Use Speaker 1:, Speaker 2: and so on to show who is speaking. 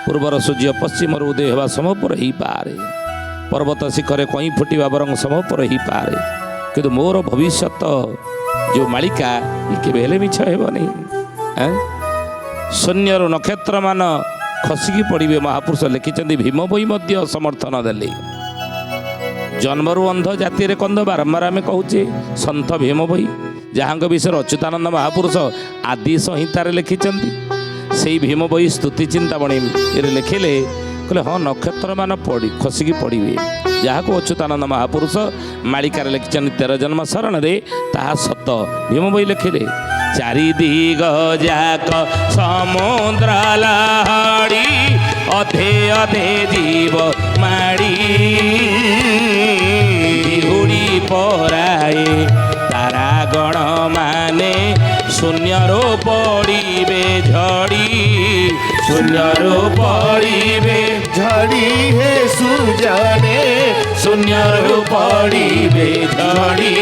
Speaker 1: ପୂର୍ବର ସୂର୍ଯ୍ୟ ପଶ୍ଚିମରୁ ଉଦୟ ହେବା ସମୟ ପରେ ହେଇପାରେ, ପର୍ବତ ଶିଖରେ କଇଁ ଫୁଟିବା ବରଂ ସମୟ ପରେ ହେଇପାରେ, କିନ୍ତୁ ମୋର ଭବିଷ୍ୟତ ଯେଉଁ ମାଳିକା କେବେ ହେଲେ ମିଛ ହେବନି। ଶୂନ୍ୟରୁ ନକ୍ଷତ୍ରମାନ ଖସିକି ପଡ଼ିବେ ମହାପୁରୁଷ ଲେଖିଛନ୍ତି। ଭୀମ ବହି ମଧ୍ୟ ସମର୍ଥନ ଦେଲେ। ଜନ୍ମରୁ ଅନ୍ଧ ଜାତିରେ କନ୍ଧ ବାରମ୍ବାର ଆମେ କହୁଛେ ସନ୍ଥ ଭୀମ ବହି, ଯାହାଙ୍କ ବିଷୟରେ ଅଚ୍ୟୁତାନନ୍ଦ ମହାପୁରୁଷ ଆଦି ସଂହିତାରେ ଲେଖିଛନ୍ତି। ସେଇ ଭୀମ ବହି ସ୍ତୁତି ଚିନ୍ତାମଣିରେ ଲେଖିଲେ, କହିଲେ ହଁ ନକ୍ଷତ୍ରମାନ ଖସିକି ପଡ଼ିବେ, ଯାହାକୁ ଅଚ୍ୟୁତାନନ୍ଦ ମହାପୁରୁଷ ମାଳିକାରେ ଲେଖିଛନ୍ତି 13 ଜନ୍ମ ଶରଣରେ, ତାହା ସତ। ଭୀମ ବହି ଲେଖିଲେ, ଚାରି ଦିଗ ଯାକ ସମୁଦ୍ର ଲହଡ଼ି, ଅଧେ ଅଧେ ଜୀବ ମାଡ଼ି, ବିହୁଡ଼ି ପରାଏ ତାରା ଗଣ ମାନେ, ଶୂନ୍ୟରୁ ପଡ଼ିବେ ଝଡ଼ି, ଶୂନ୍ୟରୁ ପଡ଼ିବେ
Speaker 2: ଝଡ଼ି ହେ ସୁଜନେ,
Speaker 1: ଶୂନ୍ୟରୁ ପଡ଼ିବେ ଝଡ଼ି।